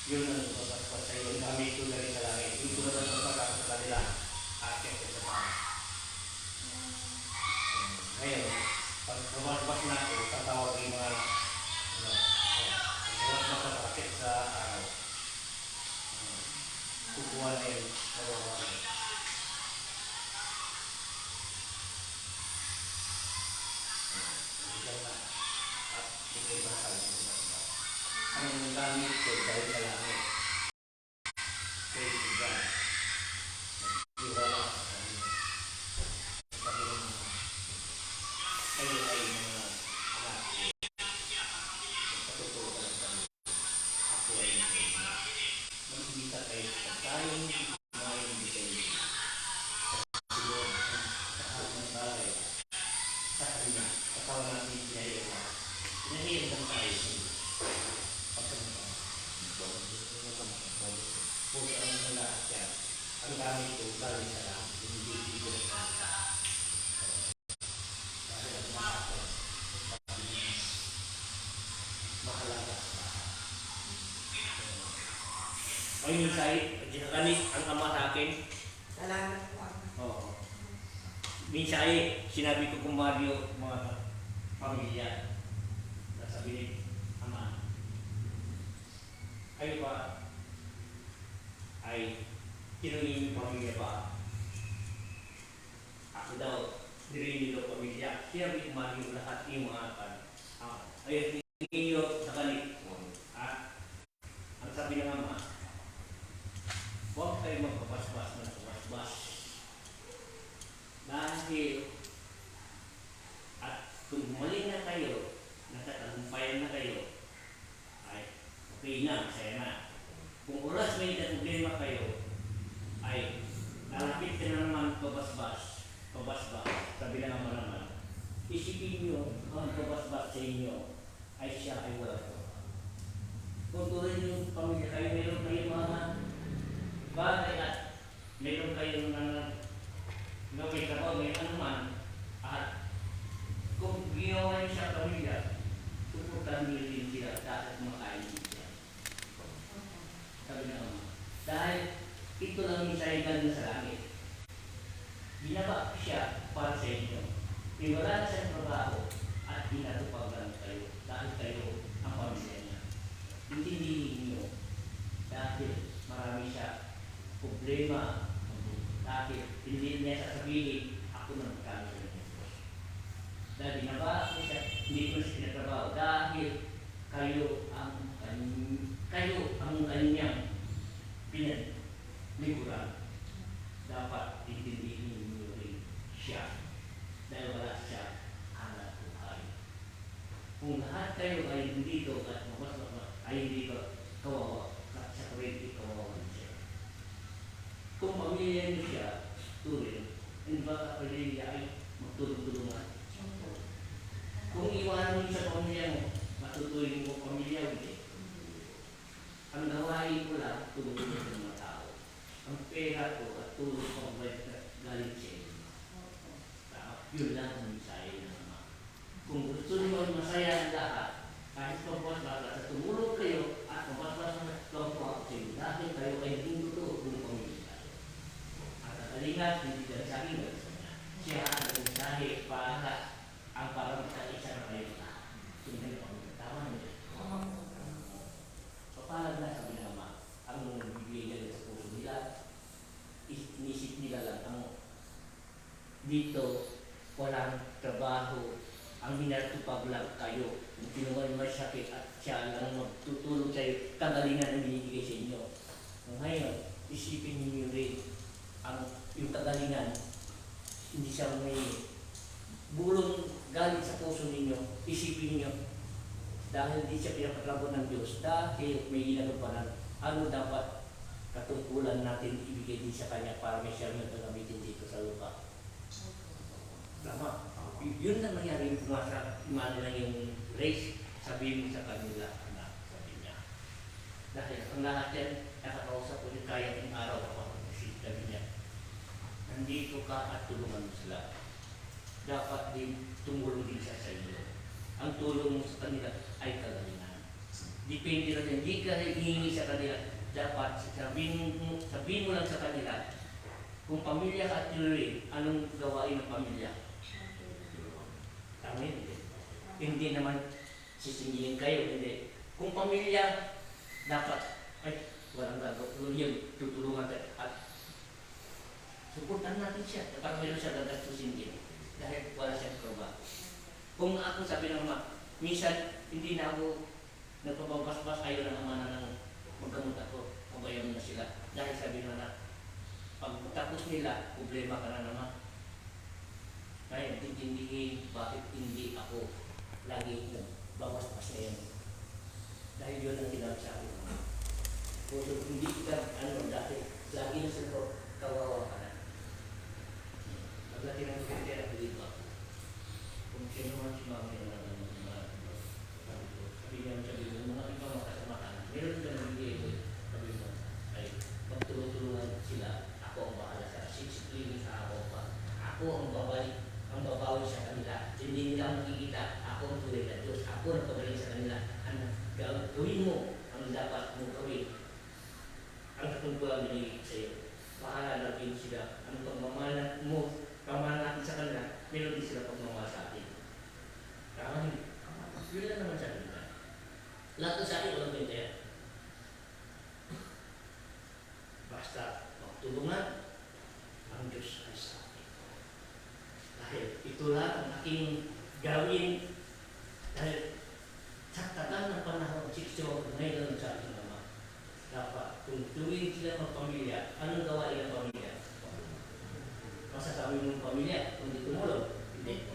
Yun ang pagkakot sa iyo. Gamit ko na rin sa langit. Yung tulad ng pagkakot sa kanila. Akin ko sa taas. Ngayon, pag bumasbas na ako, tatawag yung mga bumasbas na bakit sa araw. Kukuha na yun. Nabawa na yun. At ito'y basal. Ang langit ko dahil sa langit. Praise to God. Iwala sa kanya. Sabi ng kayo ay mga anak ko. Patutuwa ka lang kami. Ako ay mag-ibita kayo sa tayong mga hindi kayo. Siguro sa lahat ng bagay sa kanya. Katawan natin pinahiyawan. Pinahiyawan tayo. Puso ang lahat yan. Ang gamit ko, galing sa lahat. Hindi ko na kanta. Dahil ang mga ako, mahalaga sa lahat. May minsay, kanit ang ama sa akin. Salamat po. Oo. Minsay, sinabi ko kung Mario, mga pamilya. Nasabi ni ama, kayo ba ay tinulungan yung pamilya pa? Ako daw, nirinig daw pamilya. Sinabi ko Mario, lahat yung mga ay ninyo sa kalit. Ang sabi ng ama, huwag kayo magpapasbas ng pabasbas. Dahil at kung mali na kayo, nakatagumpayan na kayo, ay okay na, masaya na. Kung oras may problema kayo, ay nalapit ka na naman pabasbas, sabi ng ama naman, isipin nyo ang pabasbas sa inyo ay siya ay wala ko. Kung tuloy yung pamilya kayo, mayroon kayong mga bagay at mayroon kayong gawin trabaho, may anuman, at kung ginawa niyo siya pamilya, suportahan niyo rin sila dahil makain niyo siya. Sabi na ama, dahil ito lang yung galing sa langit. Ginaba siya para sa inyo. Iwala na sa trabaho at ginatupag lang kayo dahil kayo ang pamilya niya. Intindihin niyo dahil marami siya problema. Dahil hindi niya sasabihin, ako nang magkano sa inyo. Dahil ginaba ko siya, hindi ko siya pinatrabaho dahil kayo ang kanyang pinagliguran. Dapat intindihin niyo rin siya dahil wala siya hanap buhay. Kung lahat kayo ay dito at ay dito kawawa at sa kwento kawawa siya. Kung pamilya niyo siya, tuloy, hindi ba kapalili niya ay magtulong-tulungan? Kung iwanan mo sa pamilya mo, matutuloy mo pamilya mo. Ang gawain ko lang, tulong sa mga tao. Ang pera ko at tulong ko galing sa inyo. Yun lang ang mensahe ng ama. Kung gusto niyo ang masaya ang lahat, kahit pagpasbasa, sa tumulong kayo at pagpasbasa lang po ako sa inyo. Dahil kayo ay hindi totoo kung pamilya tayo. At ang kalingat, hindi dahil sa akin, siya ang mensahe para ang parang isa na kayo lahat. Hindi na kami tama niya. Papalag na sabi ng ama, ang bibigyan nila sa puso nila, inisip nila lang ang dito walang trabaho, ang hinatupag lang kayo. Kung kinuha may sakit at siya lang magtutulong sa iyo, kagalingan ang binibigay sa inyo. Ngayon, isipin niyo rin yung kagalingan, hindi siya may bulong galing sa puso ninyo, isipin niyo dahil hindi siya pinapatrabaho ng Diyos, dahil may ginagawa ano dapat katungkulan natin ibigay din sa Kanya para may siya nyo gagamitin dito sa lupa. Tama. Yun na nangyari yung imano lang yung race, sabihin mo sa kanila, anak, sabi niya. Dahil ang lahat yan, nakakausap ko yung kaya ng araw ako, sabi niya, nandito ka at tulungan mo sila. Dapat din tumulong din siya sa iyo. Ang tulong mo sa kanila ay kagalingan. Depende na din. Hindi ka hihingi sa kanila. Dapat sabihin mo lang sa kanila, kung pamilya ka at tinuloy, anong gawain ng pamilya? Tama yun. Hindi naman sisingilin kayo. Hindi. Kung pamilya, dapat, ay, walang gagawin. Yun, tutulungan tayo. At suportan natin siya. Kapag meron siya gagastusin din. Dahil wala siyang trabaho. Kung ako sabi ng ama, minsan hindi na ako nagpapabas-bas, ayaw ng ama na ng magkamot ako. Pabayaan na sila. Dahil sabi na pag tapos nila, problema ka na naman. Kaya titindihin bakit hindi ako lagi bawas-bas na yan. Dahil yun ang sinabi sa akin. Kung hindi ka, dati, lagi na sila kawawa ka na. Pagdating ng kaya dito ako. Kung sino man si mama yung sabi niya mga ibang makasama ka na. Meron ka nabigay ito. Sabi mo, ay magtulong-tulungan sila. Ako ang bahala sa sisiklinin sa ako pa. Ako ang babawi sa kanila. Hindi nila makikita. Ako ang tuloy na Diyos. Ako ang pagaling sa kanila. Gawin mo ang dapat mong gawin. Ang katungkulan binigay sa iyo. Bahala na din sila. Ang pagmamahal mo, pagmamahal natin sa kanila, meron din sila pagmamahal sa atin. Kaya yun lang naman sa kanila. Lahat sa akin, walang bintaya. Basta magtulungan, ang Diyos ay sa akin. Dahil ito lang ang aking gawin. Dahil sa tagal ng panahon, 60 ngayon sa aking ama. Dapat, kung tuwing sila magpamilya, anong gawain ng pamilya? Masasabi mo ng pamilya, kung di tumulong, hindi.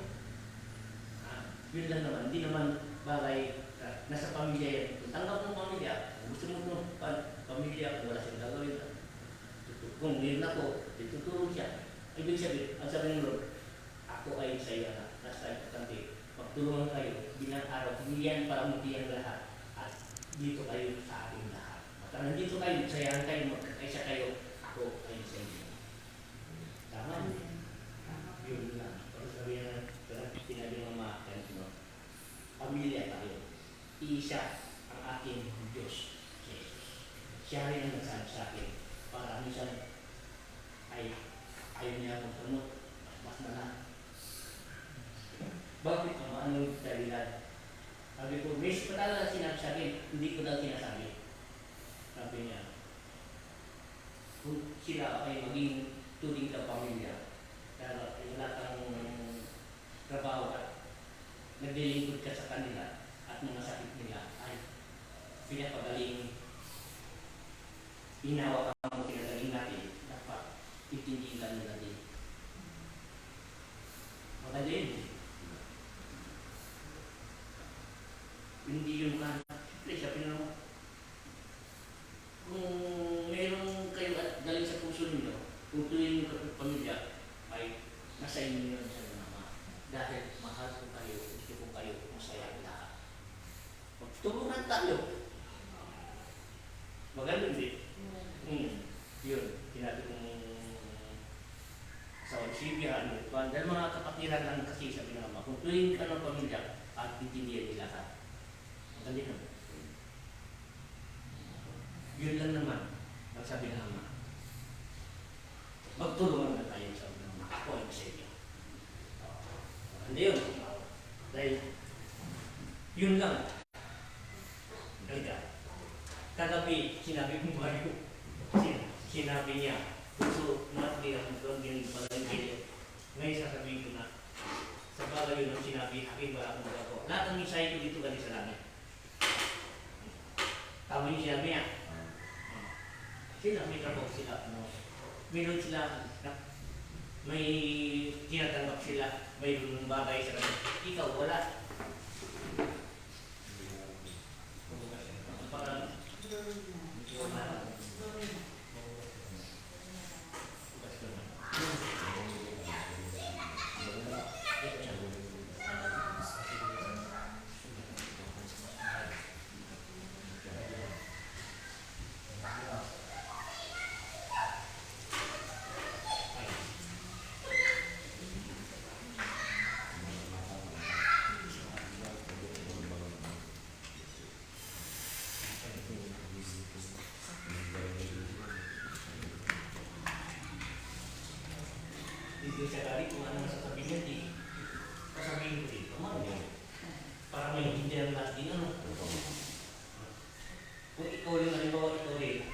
Yun lang naman, hindi naman bagay nasa pamilya yan. Kung tanggap ng pamilya, gusto mo ng pamilya, kung wala siyang gagawin. Kung meron ako, tutulong siya. Ibig sabihin, ang sabi ng Lord, ako ay sa iyo na, nasa importante. Magtulungan kayo, bilang araw, hindi para mutihan lahat. At dito kayo sa ating lahat. At nandito kayo, sayahan kayo, magkakaisa kayo, ako ay sa inyo. Tama? Yun lang. Pag sabihin na, sinabi ng mga pamilya tayo. Iisa ang aking Diyos, Jesus. Siya rin ang nagsabi sa akin para minsan ay ayaw niya magkamot. Mas na lang. Bakit naman? Anong dahilan? Sabi ko, miss pa talaga sinabi sa akin, hindi ko daw sinasabi. Sabi niya, kung sila ay maging tuling ka pamilya, kaya wala kang trabaho ka, naglilingkod ka sa kanila at mga sakit nila ay pinapagaling, inawa ka mo pinagaling natin, dapat itindihin ka nila din. Maganda yun. Hindi yun ka. Siyempre, sabi na naman, kung meron kayo at galing sa puso ninyo, kung tuloy yung pamilya, ay nasa inyo yun sa mga. Dahil mahal ko kayo, gusto ko kayo, masaya lahat. Magtulungan tayo. Maganda din. Yun, sinabi kong sa Olsibia, dahil mga kapatiran lang kasi sabi ng ama, kung tuloy ka ng pamilya at titindihan nila ka. Maganda naman. Yun lang naman, ang sabi ng ama. Magtulungan na tayo sa mga ako ay sa inyo. Hindi yun. Dahil, yun lang. Kagabi, sinabi mo ba yun? Sinabi niya, gusto natin ang pagkakin palagay. Ngayon sasabihin ko na, sa bagay yun ang sinabi, aking wala akong ako. Lahat ng mensahe ko dito galing sa langit. Tama yung sinabi niya. Sila, may trabaho sila. Meron sila, may tinatanggap sila, mayroong bagay sa kanila. Ikaw, wala. Hindi siya kali kung ano masasabi niya, di. Sasabihin ko dito, ano? Para may maintindihan natin, ano? Kung ikaw rin, halimbawa ikaw rin,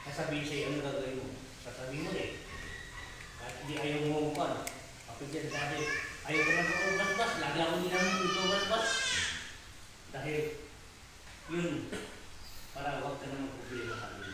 sasabihin sa'yo, ano gagawin mo? Sasabihin mo rin. At hindi ayaw mo pa. Ako dyan dahil ayaw ko na ito basbas. Lagi ako nilang ito basbas. Dahil yun, para huwag ka na magproblema sa akin.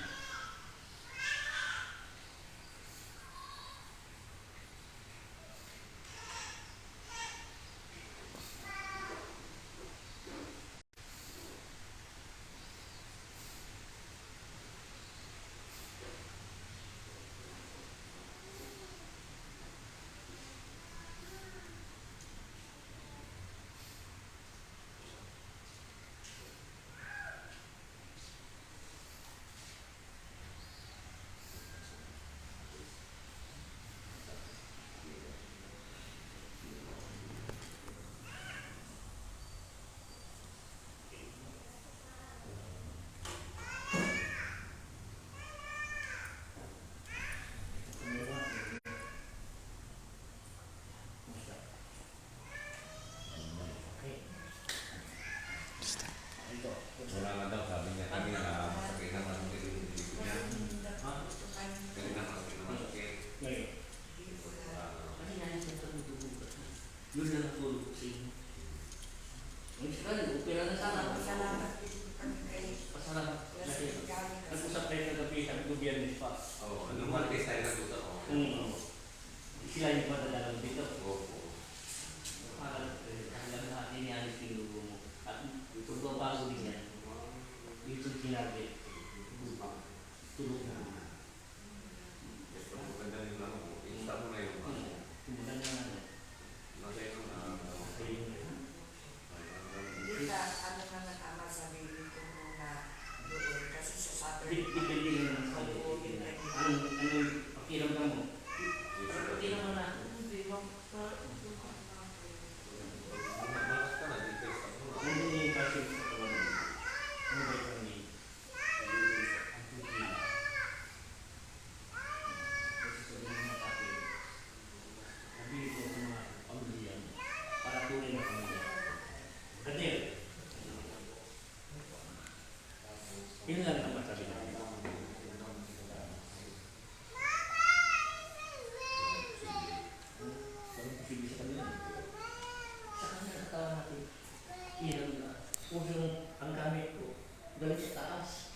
Wala nga daw, sabi niya kanina, masakit naman ang dito niya. Kanina masakit naman masakit. Ngayon, kasi nga siya tutulog kasi. Yun na natulog ko sa inyo. Ngayon siya rin, opera na sana. Pasalamat. Nag-usap tayo sa gabi, sabi ko biyernes pa. Oo, nung Martes tayo nag-usap ako. Sila yung madadalaw dito. Opo. Parang kahalaga na inialis yung lugo mo. At kung bago din yan, dito sinabi, tulog na. Gusto mo ganda yung ano mo, insta mo na yung ano. Tumulan na ano. Nasa ito na. Sa iyo na. Hindi ka, ano na nakama sabihin ko muna doon kasi sa Saturday. Depende naman sa iyo. Anong pakiramdam mo? Hindi naman na. Hindi mo pa. Malas ka na, dito sa ano. Ano yung passion sa kawan mo? Ano ba yung pangin? Ang puti. Kasi sabihin mo sa akin, nabili ko sa mga pamilya mo para tunay na pamilya. Ganyan. Yun lang ang masabi natin. Walang posible sa kanila. Sa kanila katawan natin, ilang na. Kung yung ang gamit ko, galing sa taas.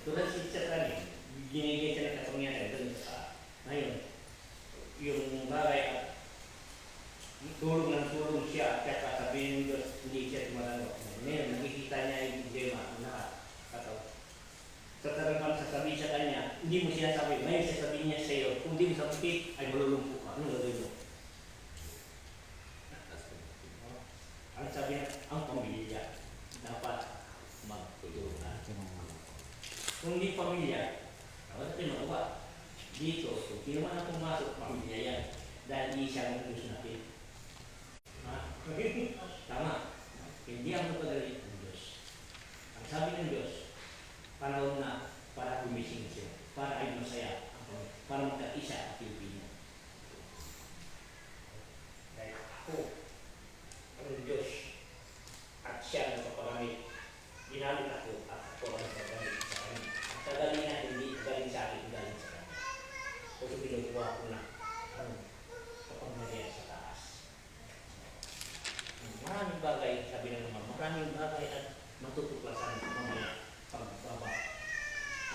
Tulad sa kanin, ginigay siya ng kapangyarihan galing sa taas. Ngayon, yung bagay at tulong ng tulong siya, kaya sabihin ng Diyos, hindi siya tumalanggap. Ngayon, nakikita niya yung problema, ang nakakatawa. Sa talagang sasabihin sa kanya, hindi mo sinasabi, ngayon sasabihin niya sa iyo, kung hindi mo sabihin, ay malulungkot ka. Ano gagawin mo? Ang sabi niya, ang pamilya dapat magtulungan. Kung hindi pamilya, wala tayo magawa. Dito, kung hindi naman ang pumasok, pamilya yan. Dahil di siya ang Diyos natin. Ha? Tama. Hindi ang magpagalit ng Diyos. Ang sabi ng Diyos, panahon na para gumising siya, para ay masaya ang pamilya, para magkaisa at Pilipino. Dahil ako, ang Diyos, at siya ang nagpapagamit. Ginamit ako at ako ang nagpapagamit sa kanya. Ang kagalingan hindi galing sa akin, galing sa kanya. Kung binubuha ko na ang kapangyarihan sa taas. Maraming bagay, sabi ng naman, maraming bagay at matutuklasan mamaya pagbaba.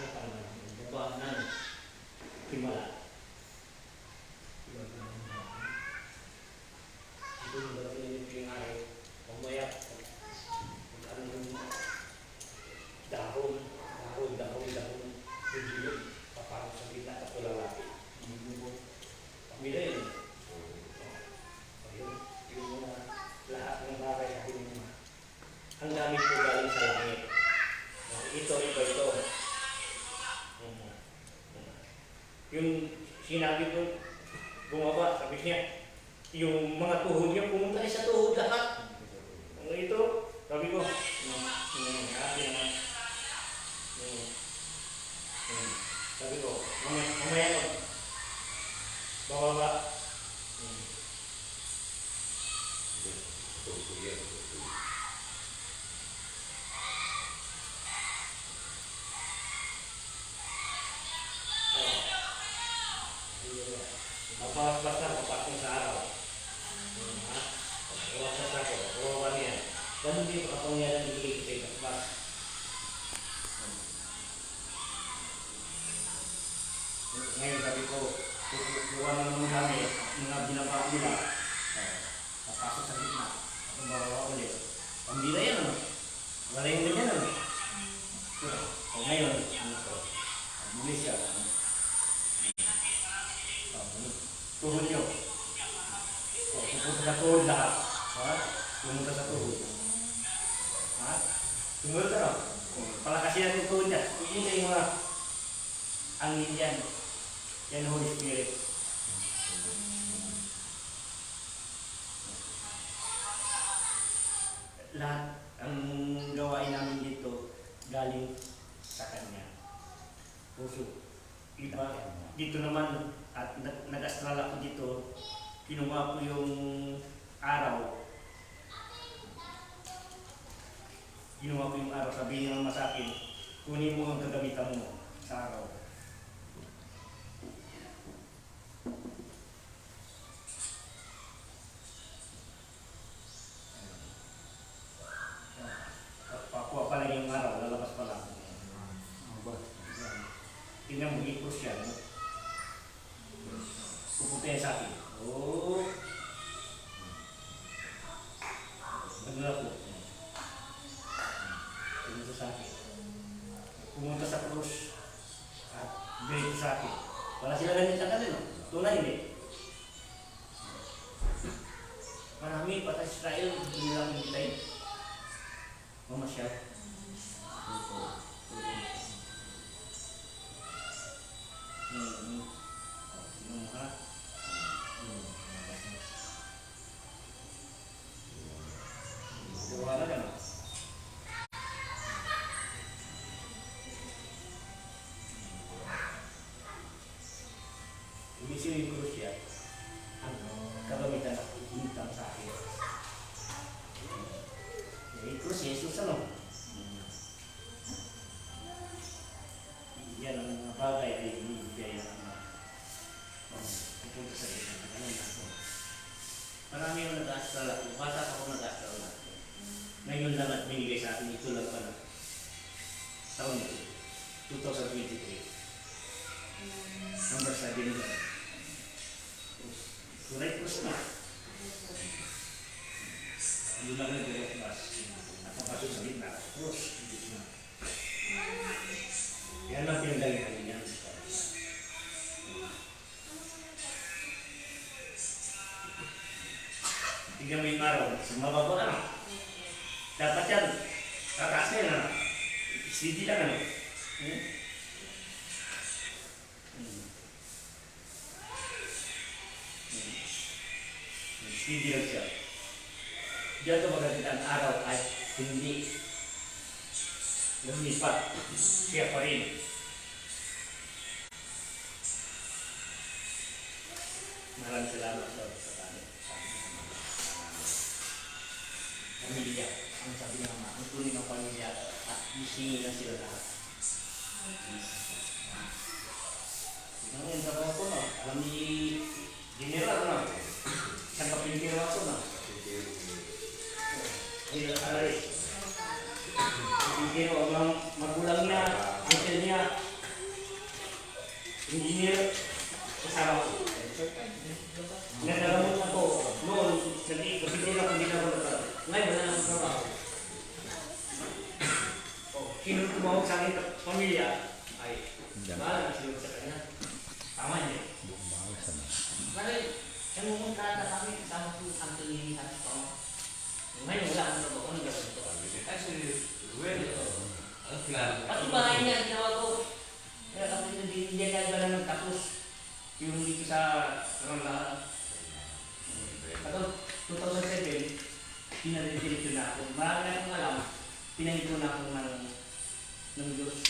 Ang pagbaba ng himala. Ito yung gagawin yung pingayo. Mamaya, kung ano yung dahon, yung paparang sa kita at lalaki. Pamilya yun. Yung mga lahat ng bagay na pinima. Ang gamit ko galing sa langit. Ito. Yung sinabi ko, bumaba, sabi niya, yung mga tuhod niya, pumunta sa tuhod lahat. Ito, sabi ko, happy naman. Sabi ko, mamaya ko, Ngayon, ano to? Bumili siya. Tuhod nyo. Pupunta sa tuhod lahat. Ha? Pumunta sa tuhod. Ha? Tumulog ka no? Palakasin yung tuhod niya. Yun yung mga angin yan. Yan Holy Spirit. Lahat ang gawain namin dito galing sa Kanya. Puso. Iba, dito naman, at nag-astral ako dito, kinuha ko yung araw. Kinuha ko yung araw, sabihin naman sa akin, kunin mo ang gagamitan mo sa araw. Pakuha pa lang yung araw, lalabas pa lang. Tingnan mo, i-cross yan. Pupunta yan sa akin. Oh. Nagla po. Pumunta sa akin. Pumunta sa cross. At diretso sa akin. Wala sila ganit sa kanila. Tunay hindi. Marami patay Israel, hindi nila hintay. Mamasyal. Wala ka na. Umisip yung krus yan. Ang kagamitan na hintang sa akin. Yung krus, Jesus ano? Yan ang mga bagay ay binibigay ng pupunta sa iyo. Marami yung nag-astral ako. Bata ako nag-astral na. Ngayon lang at binigay sa akin, ito lang pala. Taon ito. 2023. Number 7 na. Correct cross na. Yun lang yung direct bus. At papasok sa gitna. Cross. Yan lang pinagalingan niya. Tignan mo yung araw. Sumababa ka na. Dapat yan. Tataas na yan. Steady lang ano. Steady lang siya. Diyan ito maganda ang araw ay hindi lumipat. Siya pa rin. Maraming salamat sa tanong. Pamilya. Ang sabi ng ama, ang tuloy ng pamilya at isingi na sila lahat. Ngayon, sabi ko no, alam ni General no, isang kapinggir ako no. Ayun, alay. Kapinggir ako, ang magulang niya, uncle niya, engineer, kasama ko. Nagdagamot ako noon, kapinggir ako, hindi na ako nagdagamot. Ngayon, wala na akong trabaho. Sino tumawag sa akin pamilya ay bahala na sila sa kanya. Tama niya. Kasi, nangunguntrata kami kasama ko ang tulilihan ko. Ngayon, wala akong trabaho. Ano gawin ito? Actually, Pati bahay niya, ginawa ko. Kaya kami hindi niya ba naman tapos yung dito sa Ranlahan. At 2007, pinag-direct na ako. Marami na akong alam, pinag-direct na ako ng Diyos.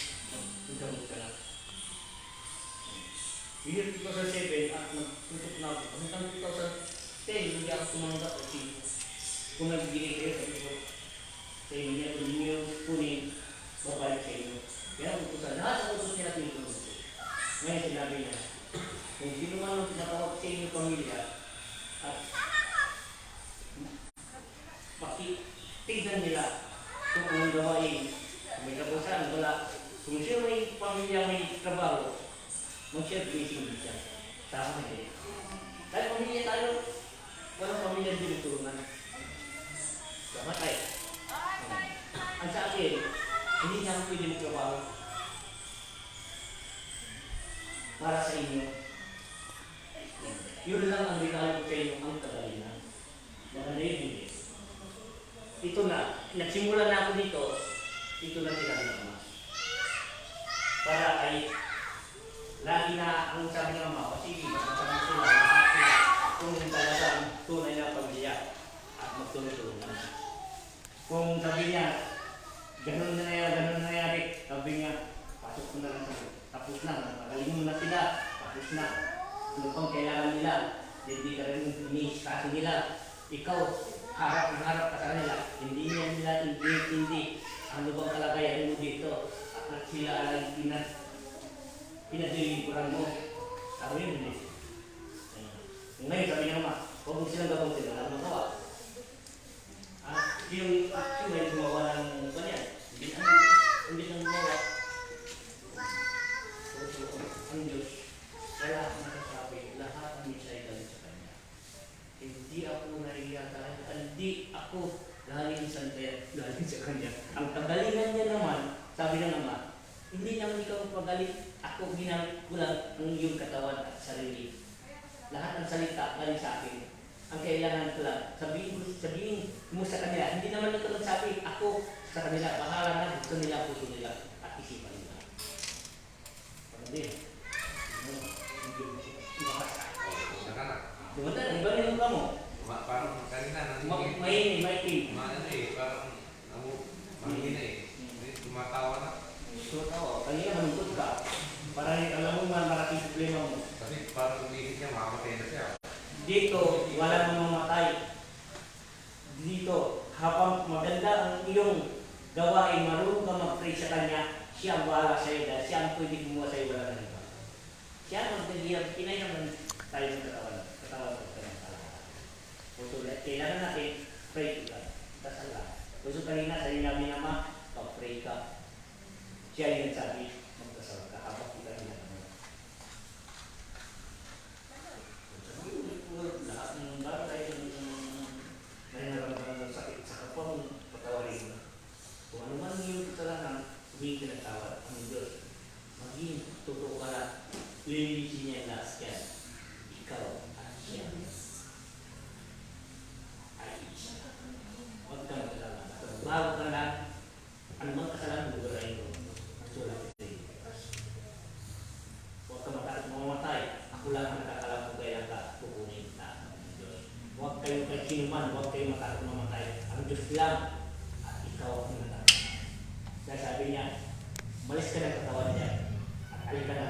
Nagdamot ka na. Year 2007 at nagtutok na ako. Hanggang 2010, hindi ako tumanggap kasi kung nagbigay kayo sa ito, sa inyo niya, kung hindi nyo kunin, babalik sa inyo. Kaya kung sa lahat ang utos niya natin ito. Ngayon sinabi niya, kung sino man ang pinatawag sa inyong pamilya, at tignan nila kung anong gawain. Kung may kapusan, wala. Kung siya may pamilya, may trabaho, mag-share blessing din siya. Tama na eh. Dahil pamilya tayo, walang pamilya dinuturunan. Dapat tayo. Ang sa akin, hindi niya ako pwede magtrabaho. para sa inyo. Yun lang ang regalo ko sa inyo, ang kagalingan. Mga na yun, hindi. Ito na, nagsimula na ako dito, ito na sinabi ng Ama. Para ay, lagi na ang sabi ng Ama, sige, masasabi sila, lahat sila, kung talaga ang tunay na pagbiyak at magtulong-tulungan. Kung sabi niya, ganun na nangyari, sabi niya, pasok ko na lang sa'yo. Tapos na, magaling mo na sila, tapos na. Ano pang kailangan nila, hindi ka rin iniiskasi nila. Ikaw, harap ka sa kanila, hindi nila intindi ano bang kalagayan mo dito. At sila ay pinadilikuran mo. Sabi yun, hindi. Ngayon, sabi niya naman, huwag mo silang gawin sila, alam magawa. Yung may gumawa ng kanyan, hindi nang gumawa. Ang Diyos, kaya ako nakasabi, lahat ang isa'y galing sa Kanya. Hindi ako naiyataan, hindi ako galing sa Kanya. Ang kagalingan niya naman, sabi ng Ama, hindi naman ikaw pagaling, ako ginamit ko lang ang iyong katawan at sarili. Lahat ng salita galing sa akin. Ang kailangan ko lang, sabihin mo sa kanila, hindi naman ito nagsabi, ako sa kanila, bahala na, gusto nila, puso nila, at isipan nila. Pagdabi, Dumanda, iba rin ka mo. Parang kanina, Maini. parang mahina eh. Tumatawa na. Tumatawa, kanina manungkot ka. Para alam mo malaking problema mo. Kasi parang umihit niya, makamatay na siya. Dito, wala nang mamatay. Dito, habang maganda ang iyong gawain, marunong ka mag-pray sa Kanya, siya ang bahala sa iyo dahil siya ang pwede kumuha sa iyo, wala na iba. Siya ang magdagiyang, kinay naman tayo ng katawan ko sa ng kalahat. So, kailangan natin, pray to God. Dasal lang. So, kanina sa inabi ng Ama, pag-pray ka. Siya yung nagsabi, magdasal ka habang kita ginagawa. Lahat ng bagay may nararamdaman ng sakit sa kapwa mong patawarin mo. Kung ano man yung kasalanan, huwag pinagtawad ang Diyos. Maging totoo ka na, lilinisin niya ang lakas yan. Ikaw at siya ay isa. Huwag kang kasalanan. Bago ka na, anumang kasalanan mo gawin mo. Sulat ito yung huwag ka mamamatay. Ako lang ang nakakalam kung kailan ka kukunin na ng Diyos. Huwag kayong sinuman, huwag kayong matakot mamatay. Ang Diyos lang at ikaw ang natakot. Kaya sabi niya, malis ka ng katawan niya at alin ka na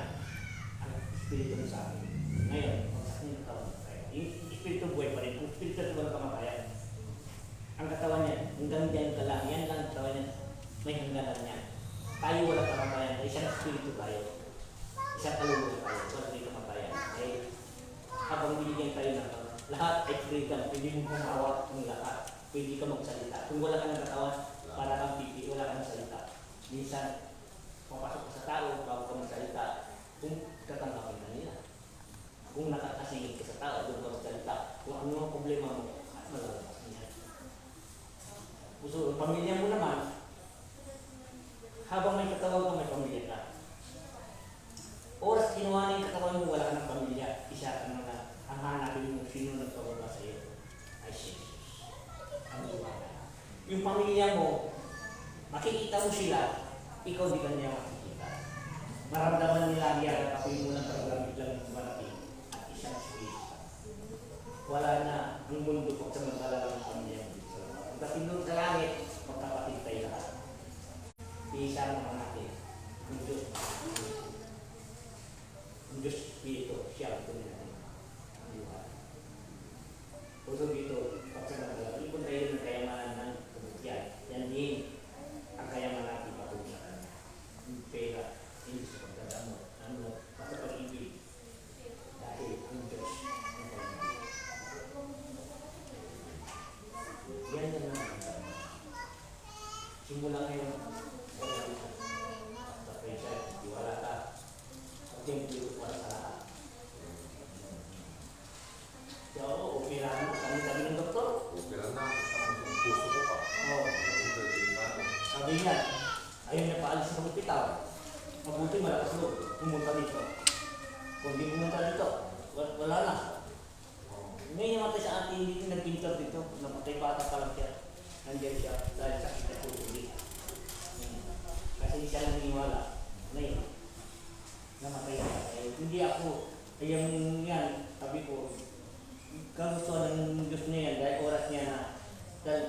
ang Espiritu mo sa akin. Ngayon, magsak ng katawan tayo. Yung Espiritu buhay pa rin. Ang Espiritu sa walang kamatayan. Ang katawan niya, hanggang diyan ka lang. Yan lang ang katawan niya. May hangganan niya. Tayo walang kamatayan. Isang Espiritu tayo. Isang kaluluwa tayo. Walang may kamatayan. Ay, habang binigyan tayo ng lahat ay freedom. Pwede mo kumawak ng lahat. Pwede ka magsalita. Kung wala ka ng katawan, para kang pipi, wala ka ng salita. Minsan, papasok ka sa tao, bago ka magsalita, kung tatanggapin na nila. Kung nakakasingin ka sa tao, doon ka magsalita. Kung ano ang problema mo, at malalabas niya. So, pamilya mo naman, habang may katawan ka, may pamilya ka. Oras kinuha na yung katawan mo, wala ka ng pamilya. Isa ka mga ang hanapin mo, sino nagpababa sa iyo, ay si Jesus. Ang iwanan. Yung pamilya mo, makikita mo sila, ikaw di ka niya makikita. Maramdaman nila niya, kapoy mo ng paggamit lang ng malaki at isang spirito. Wala na ang mundo pag sa magdala ng pamilya mo. Pagdating doon sa langit, magkapatid tayo lahat. Iisa naman natin, ang Diyos. Ang Diyos Espiritu, siya ang tunay natin. Ang iwanan. Puso dito, pag sa magdala, ipon tayo ng kayamanan ng kabutihan. Yan din ang kayaman natin patungo sa kanya. Yung pera, hindi sa pagdadamo. Sa pag-ibig. Dahil ang Diyos ang kayaman. Yan na naman ang kayaman. Simula ngayon, sa presya, iwala ka. At yung para sa lahat. So, operahan mo. Sabi ng doktor. Operahan na. Puso ko pa. Oo. Sabi niya, ayaw niya paalis sa hospital. Mabuti malakas loob, pumunta dito. Kung di pumunta dito, wala na. May namatay sa ating dito, nagpintor dito, namatay bata pa lang siya. Nandiyan siya dahil sakit na tutuloy. Kasi siya naniniwala. Ngayon, namatay siya. Hindi ako, yung yan, sabi ko, kagusto ng Diyos niya yan, dahil oras niya na. Dahil,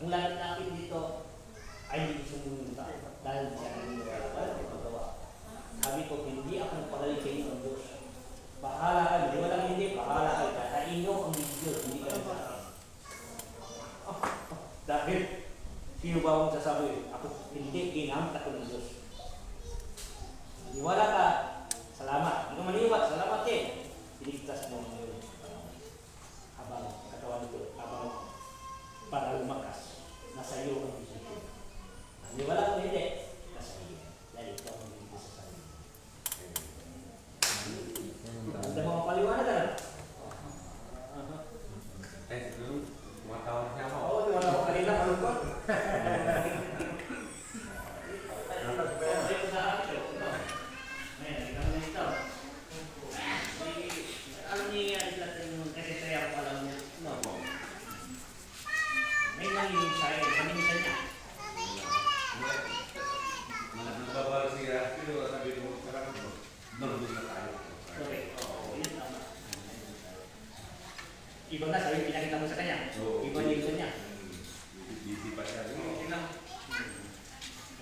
ang langit natin dito, ay hindi sumunta. Dahil siya naniniwala. Wala ko magawa. Sabi ko, hindi ako nagpagaling sa inyo ng Diyos. Bahala kayo, di walang hindi, bahala kayo. Sa inyo ang Diyos, hindi kayo sa akin. Dahil, sino ba akong sasabi? Ako, hindi, ginamit ako ng Diyos. Maniwala ka, salamat. Hindi ka maniwala, salamat eh. Pinigtas mo ngayon. Habang katawan ito, habang para lumakas, nasa iyo ang desisyon. Maniwala ko hindi, nasa iyo. Dahil ikaw ang hindi sa sarili. Hindi mo mapaliwanag ka na? Tumatawag niya ako. Oo, wala ko kanina malungkot. Alam niyo yan, kasi saya ko alam niya. May nangingin sa'yo, naningin niya. Nagbabago siya. Pero sabi ko, sarap mo. Normal na tayo. Correct. Oo, yun tama. Iba na, sabi pinakita mo sa kanya. Iba dito niya. Busy pa siya. Okay lang.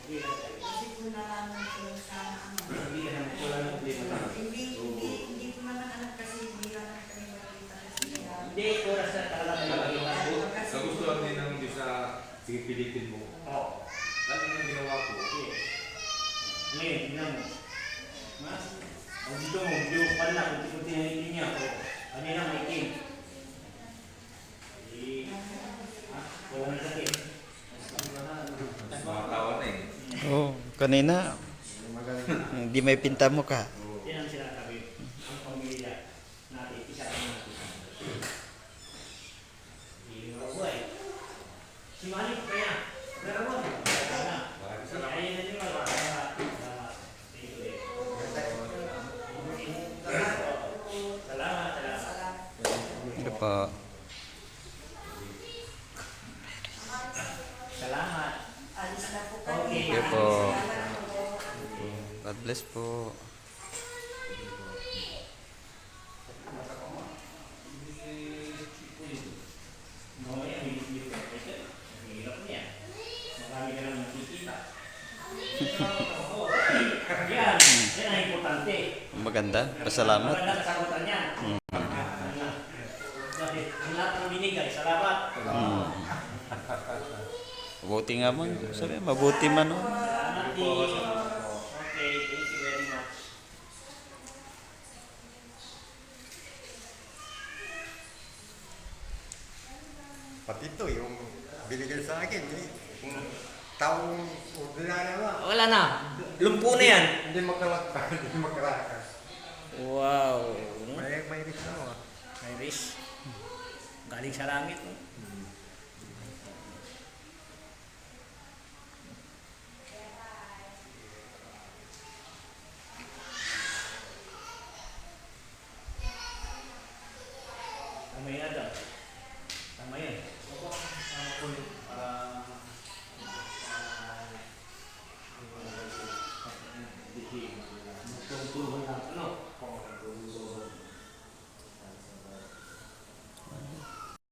Okay lang sa'yo. Kasi kung nalaman ko sana ano. Hindi ka naman, wala nang problema. Hindi ko man anak kasi hindi lang kami makita kasi Hindi, oras na talaga lagi pa. Kagustuhan din ng Diyos sa Pilitin mo. Oo. Lahat ng ginawa ko. Yes. Ngayon, tingnan mo. Mas, ang dito mo, hindi mo pala, kunti-kunti na itin niya. O, kanina may itin. Wala nang sakit. Matawa na eh. Oh, kanina hindi may pinta mo ka. Yan ang sinasabi. Ang pamilya natin, isa ka natin. Hindi mo buhay. Si Malik kaya, meron. Maraming salamat. Ayun na nyo, salamat. Salamat. Ito po. Salamat. Alis na po kami. Okay. Sige po. Salamat po. God bless po. Mamaya, bilis-bilis ka. Ang hirap niya. Marami ka naman nakikita. Yan. Yan ang importante. Maganda. Pasalamat. Maganda kasagutan niya. Dahil ang lahat ng binigay, salamat. Mabuti nga man. Sabi, mabuti man. Oh. Salamat din. Okay, thank you very much. Pati ito, yung binigay sa akin, kung taong ordinaryo na, Wala na. Lumpo na yan. hindi makalakad, hindi makalakad. Wow. May risk na Iris. Galing sa langit. No?